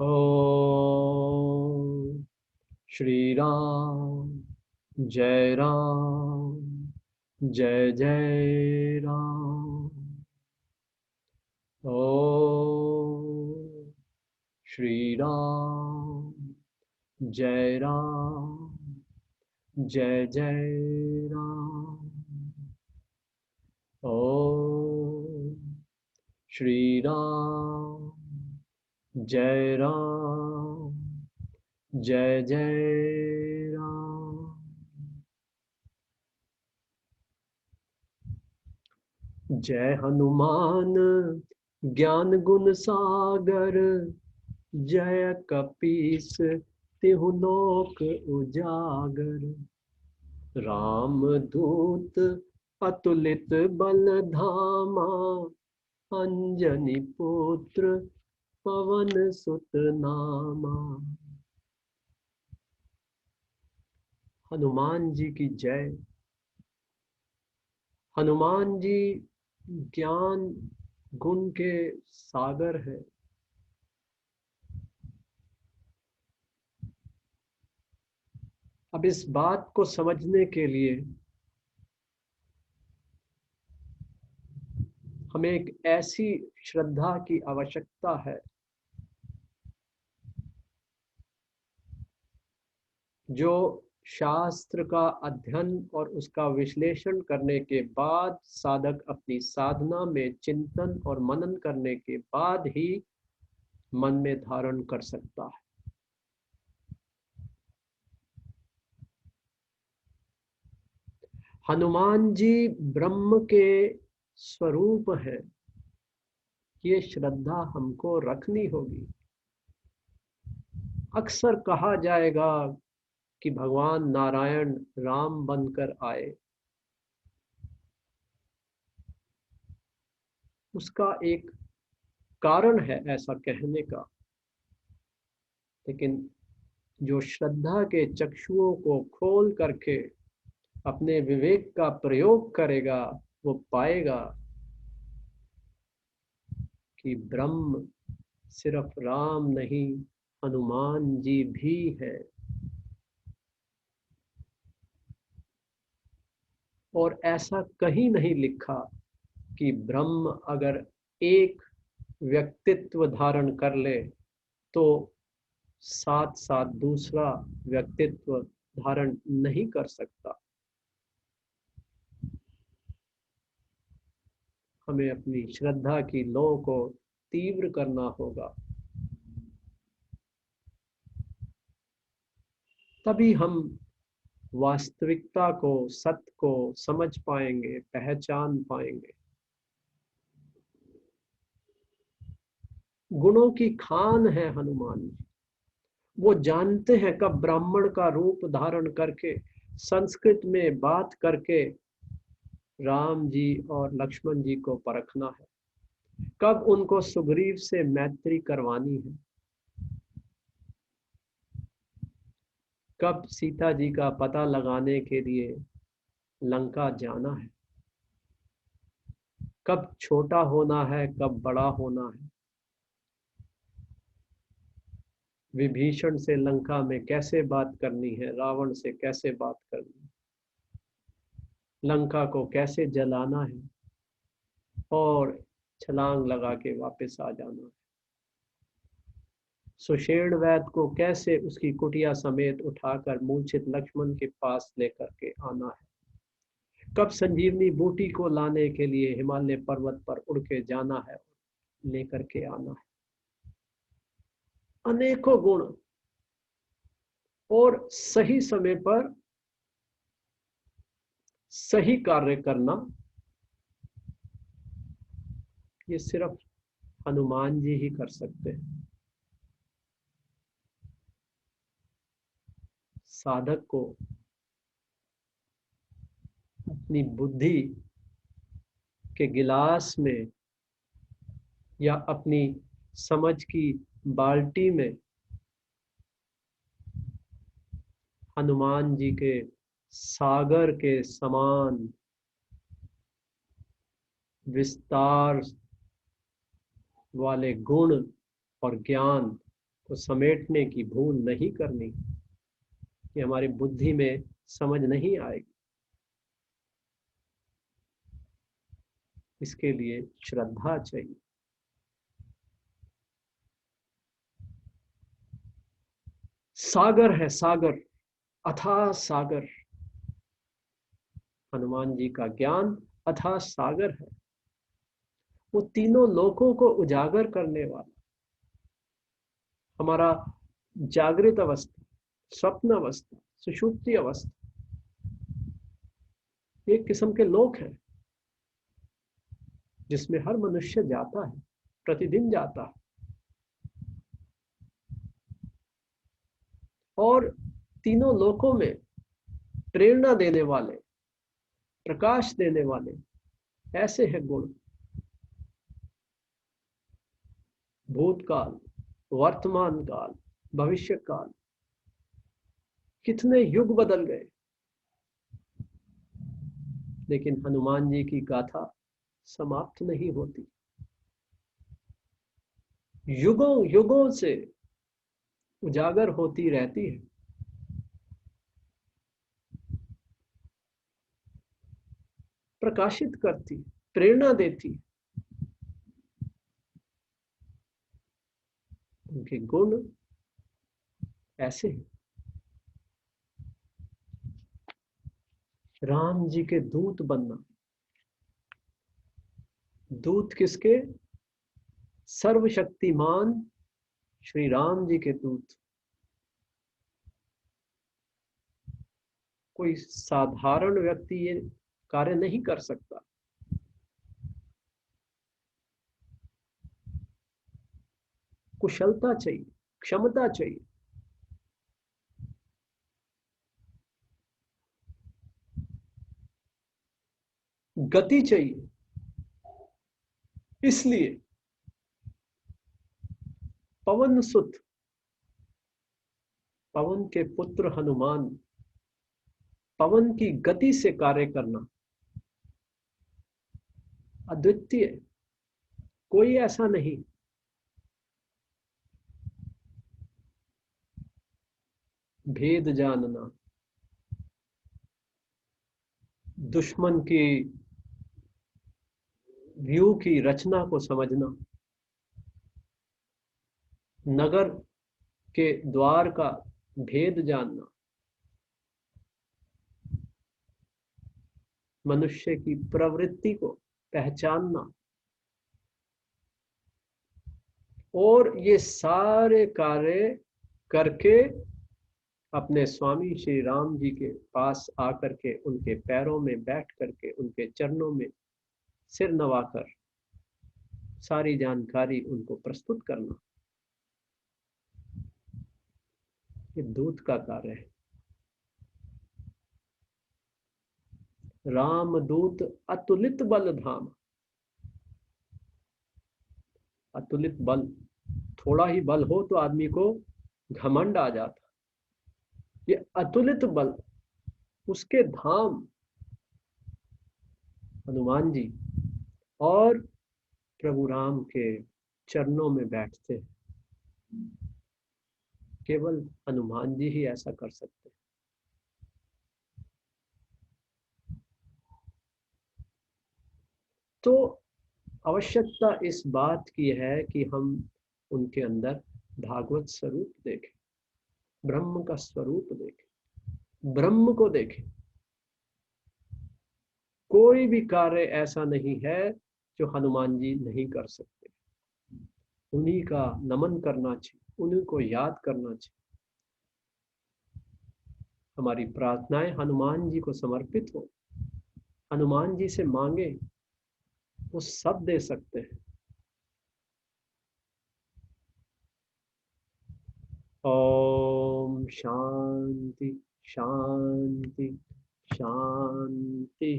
ओम श्री राम जय राम जय जय राम। ओम श्री राम जय राम जय जय राम। ओम श्री राम जय राम जय जय राम। जय हनुमान ज्ञान गुण सागर, जय कपीस तिहु लोक उजागर। राम दूत अतुलित बल धामा, अंजनी पुत्र पवन सुत नामा। हनुमान जी की जय। हनुमान जी ज्ञान गुण के सागर है। अब इस बात को समझने के लिए हमें एक ऐसी श्रद्धा की आवश्यकता है जो शास्त्र का अध्ययन और उसका विश्लेषण करने के बाद साधक अपनी साधना में चिंतन और मनन करने के बाद ही मन में धारण कर सकता है। हनुमान जी ब्रह्म के स्वरूप है। ये श्रद्धा हमको रखनी होगी। अक्सर कहा जाएगा कि भगवान नारायण राम बनकर आए। उसका एक कारण है ऐसा कहने का, लेकिन जो श्रद्धा के चक्षुओं को खोल करके अपने विवेक का प्रयोग करेगा वो पाएगा कि ब्रह्म सिर्फ राम नहीं, हनुमान जी भी है। और ऐसा कहीं नहीं लिखा कि ब्रह्म अगर एक व्यक्तित्व धारण कर ले तो साथ साथ दूसरा व्यक्तित्व धारण नहीं कर सकता। हमें अपनी श्रद्धा की लौ को तीव्र करना होगा, तभी हम वास्तविकता को, सत्य को समझ पाएंगे, पहचान पाएंगे। गुणों की खान है हनुमान जी। वो जानते हैं कब ब्राह्मण का रूप धारण करके संस्कृत में बात करके राम जी और लक्ष्मण जी को परखना है, कब उनको सुग्रीव से मैत्री करवानी है, कब सीता जी का पता लगाने के लिए लंका जाना है, कब छोटा होना है, कब बड़ा होना है। विभीषण से लंका में कैसे बात करनी है, रावण से कैसे बात करनी है, लंका को कैसे जलाना है और छलांग लगा के वापस आ जाना है। सुषेण वैद को कैसे उसकी कुटिया समेत उठाकर मूर्छित लक्ष्मण के पास लेकर के आना है, कब संजीवनी बूटी को लाने के लिए हिमालय पर्वत पर उड़ के जाना है, लेकर के आना है। अनेकों गुण और सही समय पर सही कार्य करना, ये सिर्फ हनुमान जी ही कर सकते हैं। साधक को अपनी बुद्धि के गिलास में या अपनी समझ की बाल्टी में हनुमान जी के सागर के समान विस्तार वाले गुण और ज्ञान को समेटने की भूल नहीं करनी, कि हमारी बुद्धि में समझ नहीं आएगी। इसके लिए श्रद्धा चाहिए। सागर है, सागर, अथाह सागर। हनुमान जी का ज्ञान अथाह सागर है। वो तीनों लोकों को उजागर करने वाला, हमारा जागृत अवस्था, स्वप्न अवस्था, सुषुप्ति अवस्था, एक किस्म के लोक हैं जिसमें हर मनुष्य जाता है, प्रतिदिन जाता है। और तीनों लोकों में प्रेरणा देने वाले, प्रकाश देने वाले ऐसे हैं गुण। भूतकाल, वर्तमान काल, भविष्य काल, कितने युग बदल गए, लेकिन हनुमान जी की गाथा समाप्त नहीं होती। युगों युगों से उजागर होती रहती है। प्रकाशित करती, प्रेरणा देती। उनके गुण ऐसे हैं। राम जी के दूत बनना। दूत किसके? सर्वशक्तिमान श्री राम जी के दूत। कोई साधारण व्यक्ति ये कार्य नहीं कर सकता। कुशलता चाहिए, क्षमता चाहिए, गति चाहिए। इसलिए पवन सुत, पवन के पुत्र हनुमान, पवन की गति से कार्य करना अद्वितीय, कोई ऐसा नहीं। भेद जानना, दुश्मन की व्यू की रचना को समझना, नगर के द्वार का भेद जानना, मनुष्य की प्रवृत्ति को पहचानना, और ये सारे कार्य करके अपने स्वामी श्री राम जी के पास आकर के उनके पैरों में बैठ करके उनके चरणों में सिर नवाकर सारी जानकारी उनको प्रस्तुत करना, ये दूत का कार्य है। रामदूत अतुलित बल धाम। अतुलित बल, थोड़ा ही बल हो तो आदमी को घमंड आ जाता। ये अतुलित बल, उसके धाम हनुमान जी, और प्रभु राम के चरणों में बैठते हैं। केवल हनुमान जी ही ऐसा कर सकते हैं। तो आवश्यकता इस बात की है कि हम उनके अंदर भागवत स्वरूप देखें, ब्रह्म का स्वरूप देखें, ब्रह्म को देखें। कोई भी कार्य ऐसा नहीं है जो हनुमान जी नहीं कर सकते। उन्हीं का नमन करना चाहिए, उन्हीं को याद करना चाहिए। हमारी प्रार्थनाएं हनुमान जी को समर्पित हो, हनुमान जी से मांगे, वो सब दे सकते हैं। ओम शांति शांति शांति।